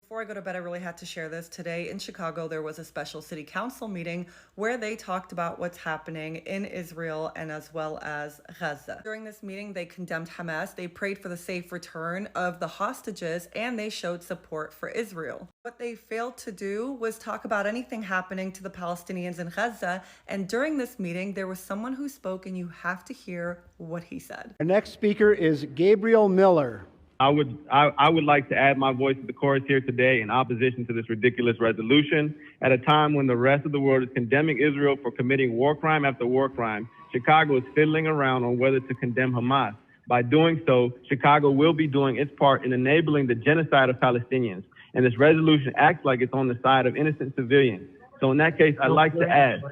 Before I go to bed, I really had to share this. Today in Chicago, there was a special city council meeting where they talked about what's happening in Israel and as well as Gaza. During this meeting, they condemned Hamas, they prayed for the safe return of the hostages, and they showed support for Israel. What they failed to do was talk about anything happening to the Palestinians in Gaza, and during this meeting, there was someone who spoke, and you have to hear what he said. Our next speaker is Gabriel Miller. I would like to add my voice to the chorus here today in opposition to this ridiculous resolution. At a time when the rest of the world is condemning Israel for committing war crime after war crime, Chicago is fiddling around on whether to condemn Hamas. By doing so, Chicago will be doing its part in enabling the genocide of Palestinians. And this resolution acts like it's on the side of innocent civilians. So in that case, I'd like to add,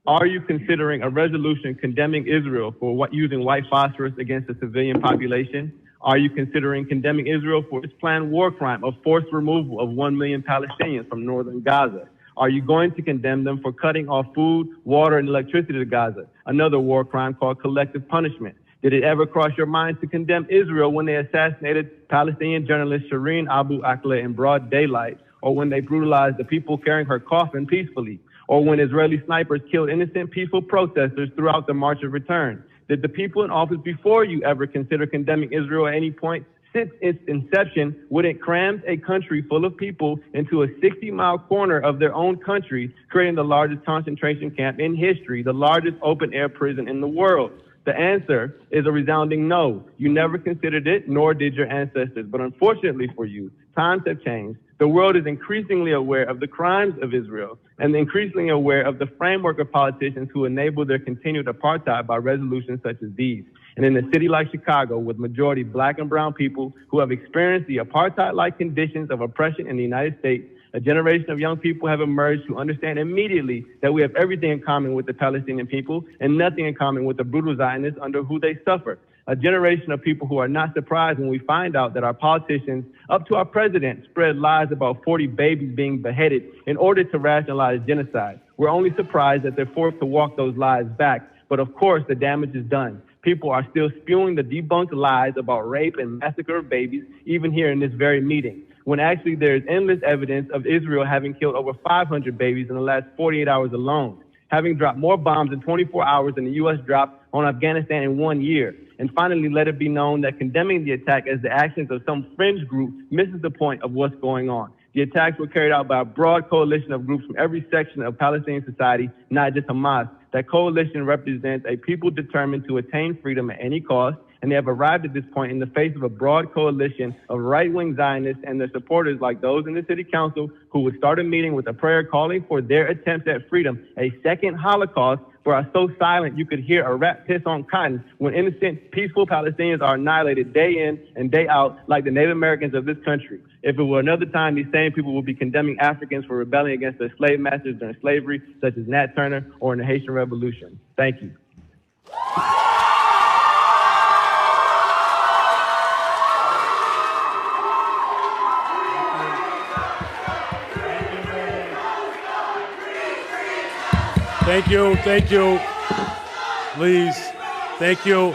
are you considering a resolution condemning Israel for using white phosphorus against the civilian population? Are you considering condemning Israel for its planned war crime of forced removal of 1 million Palestinians from northern Gaza? Are you going to condemn them for cutting off food, water, and electricity to Gaza, another war crime called collective punishment? Did it ever cross your mind to condemn Israel when they assassinated Palestinian journalist Shireen Abu Akleh in broad daylight, or when they brutalized the people carrying her coffin peacefully, or when Israeli snipers killed innocent peaceful protesters throughout the March of Return? Did the people in office before you ever consider condemning Israel at any point? Since its inception, when it crammed a country full of people into a 60-mile corner of their own country, creating the largest concentration camp in history, the largest open-air prison in the world? The answer is a resounding no. You never considered it, nor did your ancestors. But unfortunately for you, times have changed. The world is increasingly aware of the crimes of Israel and increasingly aware of the framework of politicians who enable their continued apartheid by resolutions such as these. And in a city like Chicago, with majority black and brown people who have experienced the apartheid-like conditions of oppression in the United States, a generation of young people have emerged who understand immediately that we have everything in common with the Palestinian people and nothing in common with the brutal Zionists under who they suffer. A generation of people who are not surprised when we find out that our politicians, up to our president, spread lies about 40 babies being beheaded in order to rationalize genocide. We're only surprised that they're forced to walk those lies back. But of course, the damage is done. People are still spewing the debunked lies about rape and massacre of babies, even here in this very meeting, when actually there is endless evidence of Israel having killed over 500 babies in the last 48 hours alone, having dropped more bombs in 24 hours than the U.S. dropped on Afghanistan in 1 year. And finally, let it be known that condemning the attack as the actions of some fringe group misses the point of what's going on. The attacks were carried out by a broad coalition of groups from every section of Palestinian society, not just Hamas. That coalition represents a people determined to attain freedom at any cost, and they have arrived at this point in the face of a broad coalition of right-wing Zionists and their supporters like those in the city council who would start a meeting with a prayer calling for their attempts at freedom, a second Holocaust, but are so silent you could hear a rat piss on cotton when innocent, peaceful Palestinians are annihilated day in and day out like the Native Americans of this country. If it were another time, these same people would be condemning Africans for rebelling against their slave masters during slavery, such as Nat Turner or in the Haitian Revolution. Thank you. Thank you. Please. Thank you.